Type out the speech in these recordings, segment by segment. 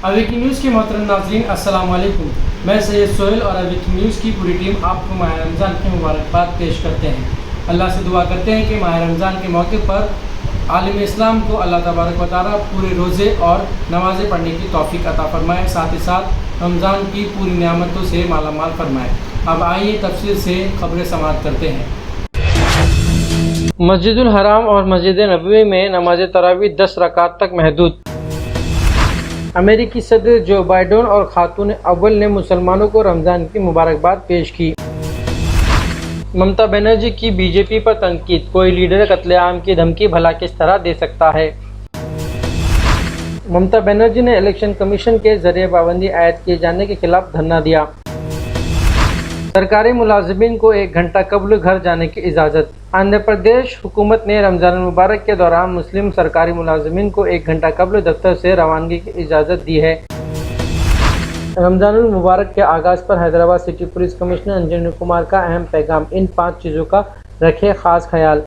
Awaking news के मोहतरम नाज़रीन अस्सलाम वालेकुम। मैं सैयद सोहेल और अवेकिंग न्यूज़ की पूरी टीम आपको माह रमज़ान की मुबारकबाद पेश करते हैं। अल्लाह से दुआ करते हैं कि माह रमज़ान के मौके पर आलम इस्लाम को अल्लाह तबारक व तआला पूरे रोज़े और नमाज़ें पढ़ने की तौफीक अता फ़रमाए, साथ ही साथ रमज़ान की पूरी नियामतों से मालामाल फरमाए। अब आइए तफसील से खबरें समाअत करते हैं। मस्जिदुल हराम और मस्जिद नबवी में नमाज तरावी 10 रकात तक महदूद। अमेरिकी सदर जो बाइडेन और खातून अव्वल ने मुसलमानों को रमज़ान की मुबारकबाद पेश की। ममता बनर्जी की बीजेपी पर तनकीद, कोई लीडर कत्लेआम की धमकी भला किस तरह दे सकता है। ममता बनर्जी ने इलेक्शन कमीशन के जरिए पाबंदी आयद किए जाने के खिलाफ धरना दिया। सरकारी मुलाजिमीन को 1 घंटा कबल घर जाने की इजाज़त। आंध्र प्रदेश हुकूमत ने रमज़ान मुबारक के दौरान मुस्लिम सरकारी मुलाजिमीन को 1 घंटा कबल दफ्तर से रवानगी की इजाज़त दी है। रमज़ान मुबारक के आगाज़ पर Hyderabad city police commissioner Anjani Kumar का अहम पैगाम, इन 5 चीज़ों का रखे खास ख्याल।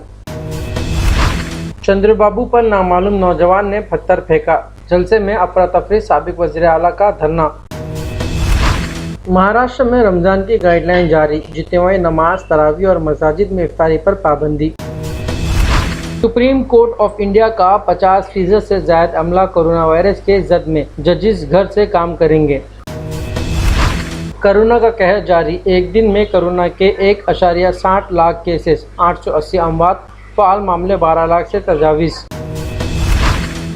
चंद्रबाबू पर नामालूम नौजवान ने पत्थर फेंका, जलसे में अफरा तफरी, साबिक वज़ीर आला का धरना। महाराष्ट्र में रमज़ान की गाइडलाइन जारी, जितवाई नमाज, तरावी और मसाजिद में इफ्तारी पर पाबंदी। सुप्रीम कोर्ट ऑफ इंडिया का 50% से ज़्यादा अमला कोरोना वायरस के जद में, जजिस घर से काम करेंगे। कोरोना का कहर जारी, एक दिन में कोरोना के 1.60 लाख केसेस, 880 अमवात, फ़ाल मामले 12 लाख से तजावीज़।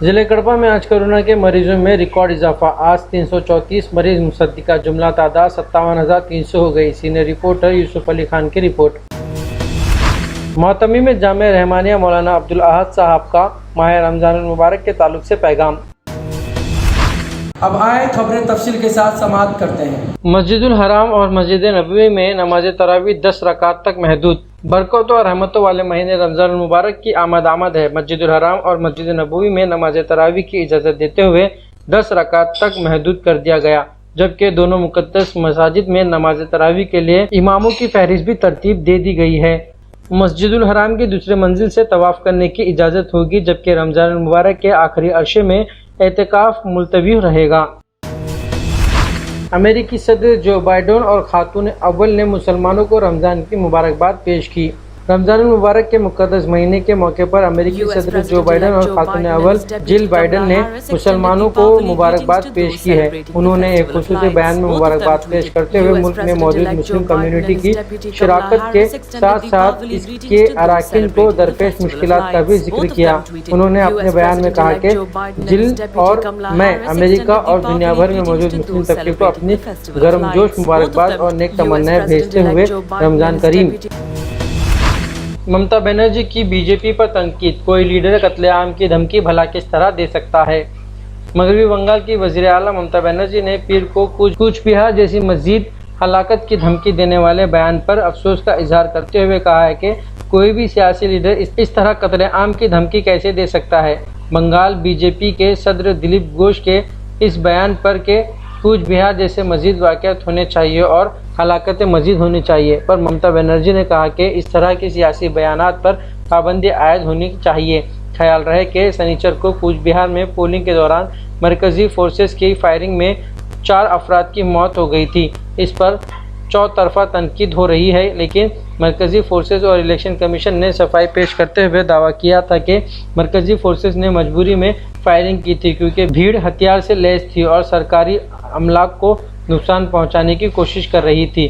जिले कड़पा में आज कोरोना के मरीजों में रिकॉर्ड इजाफा, आज 334 मरीज मुसद्दिका, जुमला तादाद 57,300 हो गई। सीनियर रिपोर्टर यूसुफ अली खान की रिपोर्ट। मोहतमी में जामिया रहमानिया मौलाना अब्दुल अहद साहब का माह रमज़ान मुबारक के ताल्लुक से पैगाम। अब आए खबरें तफसील के साथ समाअत करते हैं। मस्जिदुल हराम और मस्जिद नबवी में नमाज तरावी 10 रकात तक महदूद। बरकतों और रहमतों वाले महीने रमज़ान मुबारक की आमद है। मस्जिदुल हराम और मस्जिद नबवी में नमाज तरावी की इजाज़त देते हुए 10 रकात तक महदूद कर दिया गया, जबकि दोनों मुक़द्दस मसाजिद में नमाज तरावी के लिए इमामों की फहरिस्त भी तरतीब दे दी गई है। मस्जिदुल हराम की दूसरे मंजिल से तवाफ़ करने की इजाज़त होगी, जबकि रमज़ान मुबारक के आखिरी अरसे में एतिकाफ मुलतवी रहेगा। अमेरिकी सदर जो बाइडेन और खातून अव्वल ने मुसलमानों को रमज़ान की मुबारकबाद पेश की। रमज़ान मुबारक के मुक़द्दस महीने के मौके पर अमेरिकी सदर जो बाइडेन और खातून अव्वल जिल बाइडेन ने मुसलमानों को मुबारकबाद पेश की है। उन्होंने एक खुसूसी बयान में मुबारकबाद पेश करते हुए मुल्क में मौजूद मुस्लिम कम्युनिटी की शराकत के साथ साथ इसके अराकीन को दरपेश मुश्किलात का भी जिक्र किया। उन्होंने अपने बयान में कहा कि जिल और मैं अमेरिका और दुनिया भर में मौजूद मुस्लिम तबके को अपनी गर्मजोश मुबारकबाद और नेक तमन्नाएं भेजते हुए रमज़ान करीम। ममता बनर्जी की बीजेपी पर तनकीद, कोई लीडर कत्लेआम की धमकी भला किस तरह दे सकता है। मगरबी बंगाल की वज़ीर आला ममता बनर्जी ने पीर को कूच बिहार जैसी मस्जिद हलाकत की धमकी देने वाले बयान पर अफसोस का इजहार करते हुए कहा है कि कोई भी सियासी लीडर इस तरह कत्लेआम की धमकी कैसे दे सकता है। बंगाल बीजेपी के सदर दिलीप घोष के इस बयान पर के कूच बिहार जैसे मस्जिद वाक़यात होने चाहिए और हलाकतें मस्जिद होनी चाहिए, पर ममता बनर्जी ने कहा कि इस तरह के सियासी बयानात पर पाबंदी आयद होनी चाहिए। ख्याल रहे कि शनिचर को कूच बिहार में पोलिंग के दौरान मरकज़ी फोर्सेस की फायरिंग में 4 अफराद की मौत हो गई थी। इस पर चौतरफा तनकीद हो रही है, लेकिन मरकज़ी फोर्सेस और इलेक्शन कमीशन ने सफाई पेश करते हुए दावा किया था कि मरकज़ी फोर्सेस ने मजबूरी में फायरिंग की थी, क्योंकि भीड़ हथियार से लैस थी और सरकारी अमलाक को नुकसान पहुंचाने की कोशिश कर रही थी।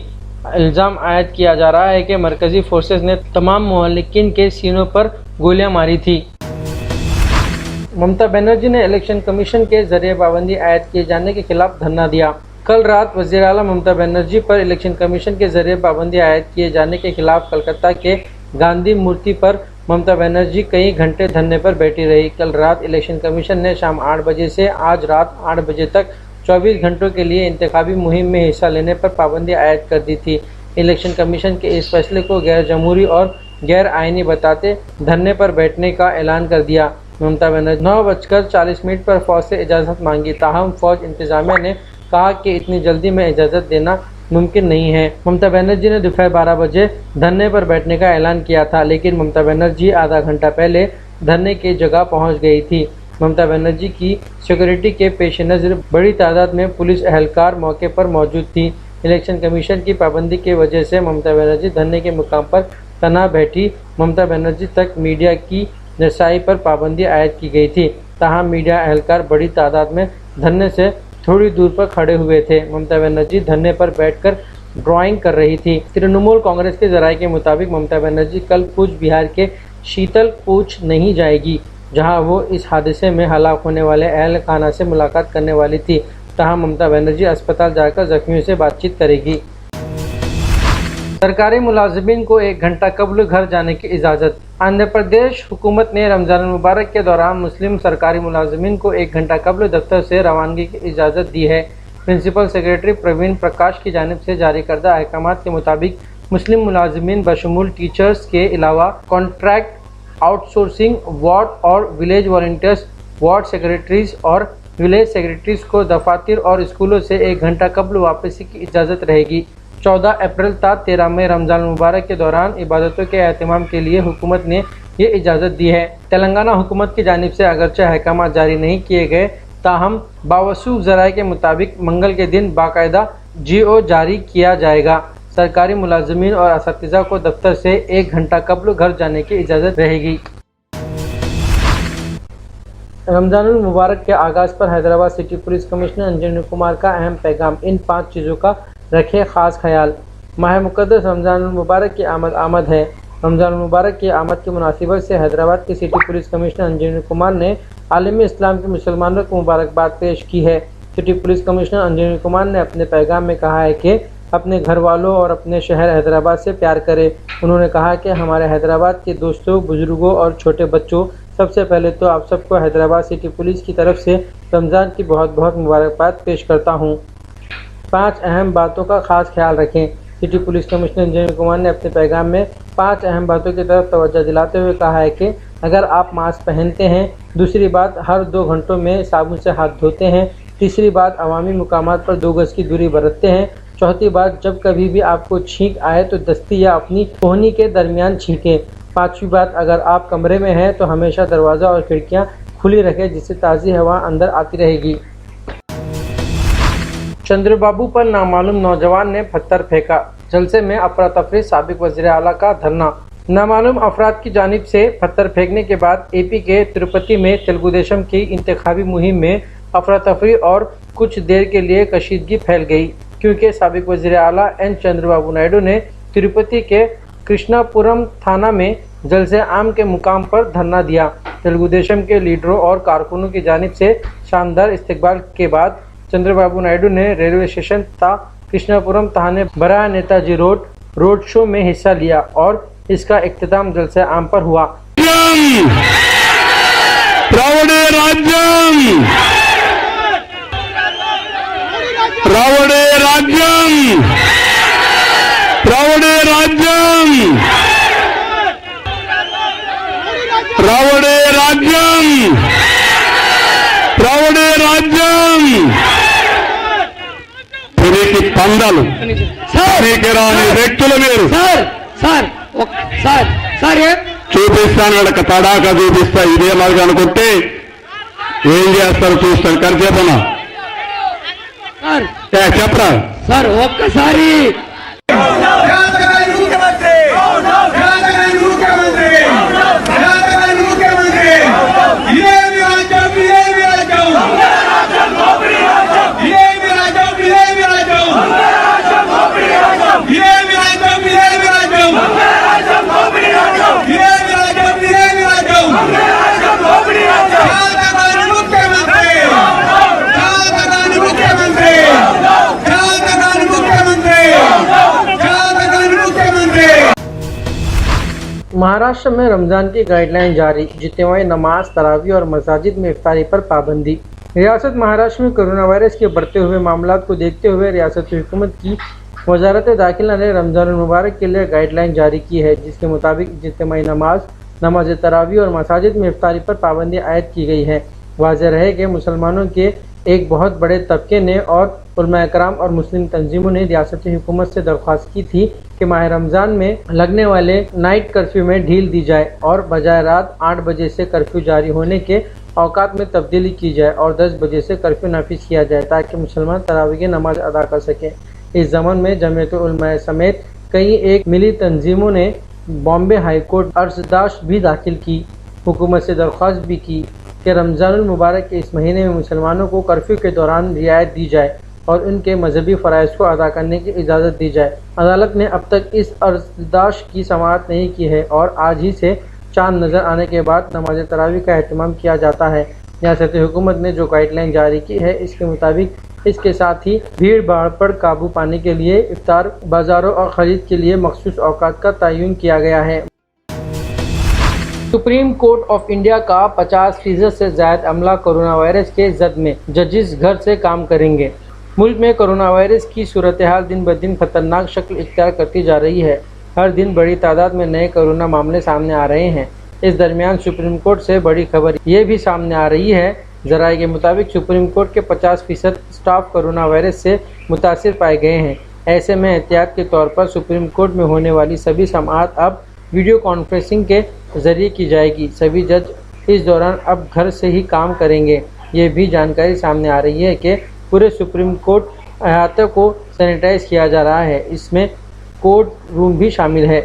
इल्ज़ाम आयद किया जा रहा है कि मरकज़ी फोर्सेस ने तमाम मुहल्लिकीन के सीनों पर गोलियां मारी थी। ममता बनर्जी ने इलेक्शन कमीशन के जरिए पाबंदी आयद किए जाने के खिलाफ धरना दिया। कल रात वज़ीर आला ममता बनर्जी पर इलेक्शन कमीशन के जरिए पाबंदी आयद किए जाने के खिलाफ कलकत्ता के गांधी मूर्ति पर ममता बनर्जी कई घंटे धरने पर बैठी रही। कल रात इलेक्शन कमीशन ने शाम 8 बजे से आज रात 8 बजे तक 24 घंटों के लिए इंतखाबी मुहिम में हिस्सा लेने पर पाबंदी आयद कर दी थी। इलेक्शन कमीशन के इस फैसले को गैर जमहूरी और गैर आइनी बताते धरने पर बैठने का ऐलान कर दिया। ममता बनर्जी 9:40 पर फौज से इजाज़त मांगी, ताहम फौज इंतजामिया ने कहा कि इतनी जल्दी में इजाज़त देना मुमकिन नहीं है। ममता बनर्जी ने दोपहर 12 बजे धरने पर बैठने का ऐलान किया था, लेकिन ममता बनर्जी आधा घंटा पहले धरने की जगह पहुंच गई थी। ममता बनर्जी की सिक्योरिटी के पेश नज़र बड़ी तादाद में पुलिस एहलकार मौके पर मौजूद थी। इलेक्शन कमीशन की पाबंदी की वजह से ममता बनर्जी धरने के मुकाम पर तना बैठी। ममता बनर्जी तक मीडिया की रसाई पर पाबंदी आयद की गई थी। तहां मीडिया एहलकार बड़ी तादाद में धरने से थोड़ी दूर पर खड़े हुए थे। ममता बनर्जी धरने पर बैठकर ड्राइंग कर रही थी। तृणमूल कांग्रेस के जराये के मुताबिक ममता बनर्जी कल कूच बिहार के शीतलकुच नहीं जाएगी, जहां वो इस हादसे में हलाक होने वाले अहल खाना से मुलाकात करने वाली थी। तहां ममता बनर्जी अस्पताल जाकर जख्मियों से बातचीत करेगी। सरकारी मुलाजिमीन को 1 घंटा कब्ल घर जाने की इजाज़त। आंध्र प्रदेश हुकूमत ने रमज़ान मुबारक के दौरान मुस्लिम सरकारी मुलाजिमीन को 1 घंटा कब्ल दफ्तर से रवानगी की इजाज़त दी है। प्रिंसिपल सेक्रेटरी प्रवीण प्रकाश की जानिब से जारी करदा अहकामात के मुताबिक मुस्लिम मुलाजिमीन बशमूल टीचर्स के अलावा कॉन्ट्रैक्ट, आउटसोर्सिंग, वार्ड और विलेज वॉलंटियर्स, वार्ड सेक्रेटरीज और विलेज सेक्रेटरीज को दफातर और स्कूलों से 1 घंटा कब्ल वापसी की इजाज़त रहेगी। 14 अप्रैल ता 13 मई रमज़ान मुबारक के दौरान इबादतों के एहतमाम के लिए हुकूमत ने ये इजाज़त दी है। तेलंगाना हुकूमत की जानिब से अगरचे अहकामात जारी नहीं किए गए, ताहम बावसूख ज़राए के मुताबिक मंगल के दिन बाकायदा GO जारी किया जाएगा। सरकारी मुलाजिमीन और असातिज़ा को दफ्तर से 1 घंटा कब्ल घर जाने की इजाज़त रहेगी। रमज़ानुल मुबारक के आगाज़ पर Hyderabad city police commissioner Anjani Kumar का अहम पैगाम। इन 5 चीज़ों का रखें खास ख्याल। माह मुक़द्दस रमज़ानुल मुबारक की आमद है। रमज़ानुल मुबारक की आमद की मुनासिबत से हैदराबाद के city police commissioner Anjani Kumar ने आलमी इस्लाम के मुसलमानों को मुबारकबाद पेश की है। City police commissioner Anjani Kumar ने अपने पैगाम में कहा है कि अपने घर वालों और अपने शहर हैदराबाद से प्यार करें। उन्होंने कहा कि हमारे हैदराबाद के दोस्तों, बुजुर्गों और छोटे बच्चों, सबसे पहले तो आप सबको हैदराबाद सिटी पुलिस की तरफ से रमज़ान की बहुत बहुत मुबारकबाद पेश करता हूँ। 5 अहम बातों का खास ख्याल रखें। City police commissioner Anjani Kumar ने अपने पैगाम में 5 अहम बातों की तरफ तवज्जो दिलाते हुए कहा है कि अगर आप मास्क पहनते हैं, दूसरी बात हर 2 घंटों में साबुन से हाथ धोते हैं, तीसरी बात अवामी मुकामात पर 2 गज की दूरी बरतते हैं, चौथी बात जब कभी भी आपको छींक आए तो दस्ती या अपनी कोहनी के दरमियान छींकें, 5वीं बात अगर आप कमरे में हैं तो हमेशा दरवाज़ा और खिड़कियाँ खुली रखें जिससे ताज़ी हवा अंदर आती रहेगी। चंद्रबाबू पर नामालूम नौजवान ने पत्थर फेंका। जलसे में अफरा तफरी, साबिक वज़ीर आला का धरना। नामालूम अफराद की जानिब से पत्थर फेंकने के बाद AP के तिरुपति में तेलुगु देशम की इंतखाबी मुहिम में अफरा तफरी और कुछ देर के लिए कशीदगी फैल गई, क्योंकि साबिक वज़ीर आला N चंद्रबाबू नायडू ने तिरुपति के कृष्णापुरम थाना में जलसे आम के मुकाम पर धरना दिया। तेलुगु देशम के लीडरों और कारकुनों की जानिब से शानदार इस्तकबाल के बाद चंद्रबाबू नायडू ने रेलवे स्टेशन ता कृष्णापुरम थाने बराह नेताजी रोड शो में हिस्सा लिया और इसका इख्तिताम जलसे आम पर हुआ। रावणे राज्यम, रावणे राज्यम, रावणे राज्यम, रावणे राज्यम, रावणे राज्यम. పురికి పందాలు రాని వ్యక్తులు మీరు చూపిస్తాను, వాళ్ళకి తడాకా చూపిస్తా. ఇదే లాగా అనుకుంటే ఏం చేస్తారు చూస్తాను. కానీ చెప్పనా చెప్పరా సార్ ఒక్కసారి महाराष्ट्र में रमज़ान की गाइडलाइन जारी, जितवाई नमाज, तरावी और मसाजिद में इफ्तारी पर पाबंदी। रियासत महाराष्ट्र में कोरोना वायरस के बढ़ते हुए मामलात को देखते हुए रियासत की हुकूमत की वजारत दाखिला ने रमज़ान मुबारक के लिए गाइडलाइन जारी की है, जिसके मुताबिक जितवाई नमाज तरावी और मसाजिद में इफ्तारी पर पाबंदी आयद की गई है। वाज़ेह रहे कि मुसलमानों के एक बहुत बड़े तबके ने और उलमा कराम और मुस्लिम तंजीमों ने रियासती हुकूमत से दरख्वास्त की थी कि माह रमज़ान में लगने वाले नाइट कर्फ्यू में ढील दी जाए और बजाय रात 8 बजे से कर्फ्यू जारी होने के औकात में तब्दीली की जाए और 10 बजे से कर्फ्यू नाफिज किया जाए ताकि मुसलमान तरावी की नमाज अदा कर सकें। इस ज़मन में जमीयत उलमा समेत कई एक मिली तंजीमों ने बॉम्बे हाई कोर्ट अर्जदाश्त भी दाखिल की, हुकूमत से दरख्वास्त भी की कि रमज़ानुल मुबारक के इस महीने में मुसलमानों को कर्फ्यू के दौरान रियायत दी जाए और उनके मजहबी फ़राइज़ को अदा करने की इजाज़त दी जाए। अदालत ने अब तक इस अर्जदाश्त की समाअत नहीं की है और आज ही से चांद नज़र आने के बाद नमाज तरावी का अहतमाम किया जाता है। रियासती हुकूमत ने जो गाइडलाइन जारी की है इसके मुताबिक इसके साथ ही भीड़ भाड़ पर काबू पाने के लिए इफ्तार बाज़ारों और ख़रीद के लिए मखसूस औकात का तयन किया गया है। सुप्रीम कोर्ट ऑफ इंडिया का 50% से ज़्यादा अमला कोरोना वायरस के जद में, जजेस घर से काम करेंगे। मुल्क में कोरोना वायरस की सूरत हाल दिन ब दिन खतरनाक शक्ल इख्तियार करती जा रही है। हर दिन बड़ी तादाद में नए कोरोना मामले सामने आ रहे हैं। इस दरमियान सुप्रीम कोर्ट से बड़ी खबर ये भी सामने आ रही है, ज़राए के मुताबिक सुप्रीम कोर्ट के 50% स्टाफ कोरोना वायरस से मुतासिर पाए गए हैं। ऐसे में एहतियात के तौर पर सुप्रीम कोर्ट में होने वाली सभी समाअत अब वीडियो कॉन्फ्रेंसिंग के ज़रिए की जाएगी। सभी जज इस दौरान अब घर से ही काम करेंगे। ये भी जानकारी सामने आ रही है कि पूरे सुप्रीम कोर्ट अहाते को सैनिटाइज किया जा रहा है, इसमें कोर्ट रूम भी शामिल है।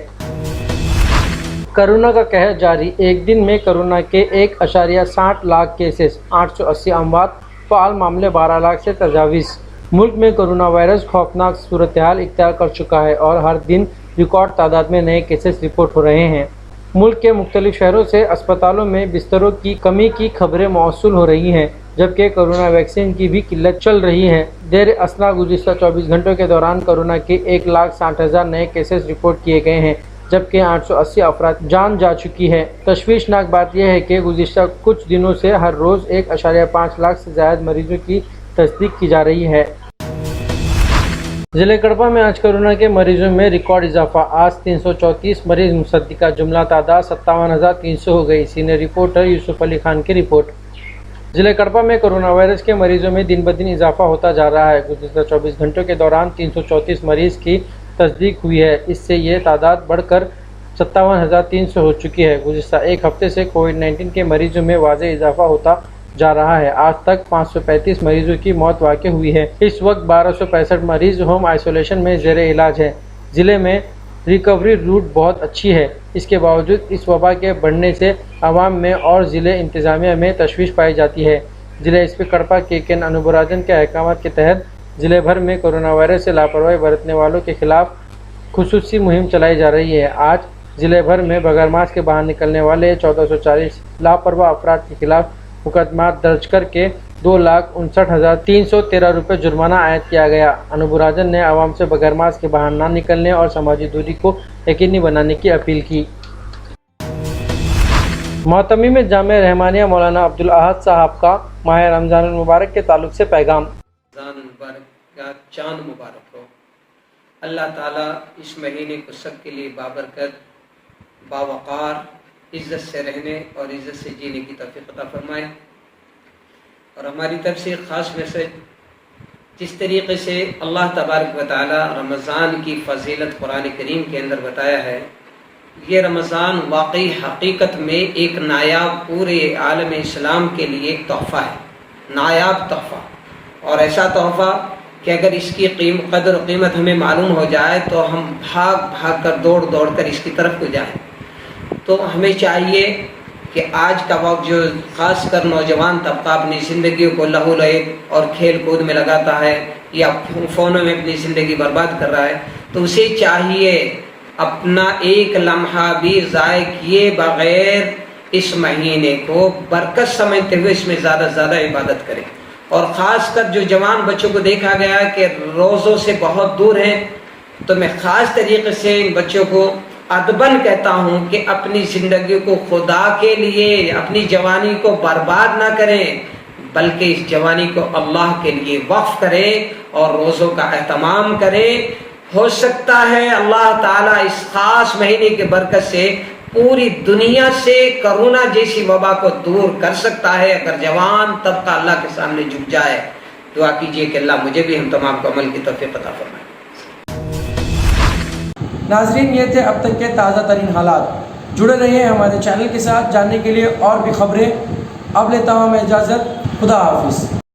कोरोना का कहर जारी, एक दिन में कोरोना के 1.60 लाख केसेस, 880 अमवात, फ़ाल मामले 12 लाख से तजावीज़। मुल्क में कोरोना वायरस खौफनाक सूरत हाल इख्तियार कर चुका है और हर दिन रिकॉर्ड तादाद में नए केसेस रिपोर्ट हो रहे हैं। मुल्क के मुख्तलिफ शहरों से अस्पतालों में बिस्तरों की कमी की खबरें मौसूल हो रही हैं, जबकि कोरोना वैक्सीन की भी किल्लत चल रही है। देर असना गुज़िश्ता 24 घंटों के दौरान कोरोना के 1,60,000 नए केसेस रिपोर्ट किए गए हैं, जबकि 880 अफराद जान जा चुकी है। तशवीशनाक बात यह है कि गुज़िश्ता कुछ दिनों से हर रोज़ 1.5 लाख से ज़्यादा मरीजों की तस्दीक की जा रही है। ज़िले कड़पा में आज कोरोना के मरीजों में रिकॉर्ड इजाफा, आज 334 मरीज मुसद्दिका, जुमला तादाद 57,300 हो गई। सीनियर रिपोर्टर यूसुफ अली खान की रिपोर्ट। ज़िले कड़पा में कोरोना वायरस के मरीजों में दिन ब दिन इजाफा होता जा रहा है। गुज़िश्ता 24 घंटों के दौरान 334 मरीज की तस्दीक हुई है, इससे ये तादाद बढ़कर 57,300 हो चुकी है। गुज़िश्ता एक हफ्ते से कोविड-19 के मरीजों में वाज़ेह इजाफा होता जा रहा है। आज तक 535 मरीजों की मौत वाक़ई हुई है। इस वक्त 1265 मरीज होम आइसोलेशन में ज़ेर इलाज है। ज़िले में रिकवरी रूट बहुत अच्छी है। इसके बावजूद इस वबा के बढ़ने से आवाम में और ज़िले इंतज़ामिया में तशवीश पाई जाती है। ज़िले एसपी कड़पा के अनुबराजन के अहकाम के तहत ज़िले भर में कोरोना वायरस से लापरवाही बरतने वालों के खिलाफ खुसूसी मुहिम चलाई जा रही है। आज ज़िले भर में बगैर मास्क के बाहर निकलने वाले 1440 लापरवाह अफराद के खिलाफ मुकदमा दर्ज करके 2,59,313 रुपये जुर्माना आयद किया गया। अनुबराजन ने आवाम से बगैर मास्क के बाहर ना निकलने और समाजी दूरी को यकीनी बनाने की अपील की। मोहतमी में जामिया रहमानिया मौलाना अब्दुल अहद साहब का माह रमज़ानुल मुबारक के ताल्लुक से पैगाम। रमज़ान मुबारक का चांद मुबारक हो। अल्लाह ताला इस महीने को सब के लिए बाबरकत, बावकार, इज़्ज़त से रहने और इज़्ज़त से जीने की तौफ़ीक़ अता फरमाए। और हमारी तरफ से ख़ास मैसेज, जिस तरीक़े से अल्लाह तबारक व तआला रमज़ान की फ़जीलत कुरान करीम के अंदर बताया है, ये रमज़ान वाकई हकीकत में एक नायाब पूरे आलम इस्लाम के लिए एक तोहफ़ा है, नायाब तोहफ़ा। और ऐसा तोहफ़ा कि अगर इसकी कदर और कीमत हमें मालूम हो जाए तो हम भाग भाग कर दौड़ दौड़ कर इसकी तरफ को जाएँ। तो हमें चाहिए कि आज का वक्त जो ख़ास कर नौजवान तबका अपनी ज़िंदगी को लहू लहब और खेल कूद में लगाता है या फ़ोनों में अपनी ज़िंदगी बर्बाद कर रहा है, तो उसे चाहिए अपना एक लम्हा भी ज़ाय किए बग़ैर इस महीने को बरकत समझते हुए इसमें ज़्यादा से ज़्यादा इबादत करें। और ख़ास कर जो जवान बच्चों को देखा गया है कि रोज़ों से बहुत दूर हैं, तो मैं ख़ास तरीक़े से इन बच्चों को अदबन कहता हूँ कि अपनी ज़िंदगी को खुदा के लिए, अपनी जवानी को बर्बाद ना करें, बल्कि इस जवानी को अल्लाह के लिए वक्फ करें और रोज़ों का एहतमाम करें। हो सकता है अल्लाह ताला इस ख़ास महीने के बरकत से पूरी दुनिया से कोरोना जैसी वबा को दूर कर सकता है, अगर जवान तबका अल्लाह के सामने झुक जाए। दुआ कीजिए कि अल्लाह मुझे भी हम तमाम को अमल की तौफीक अता फरमाए। नाज़रीन, ये थे अब तक के ताज़ा तरीन हालात। जुड़े रहिए हमारे चैनल के साथ जानने के लिए और भी खबरें अब लेता हूँ मैं इजाज़त। खुदा हाफिज़।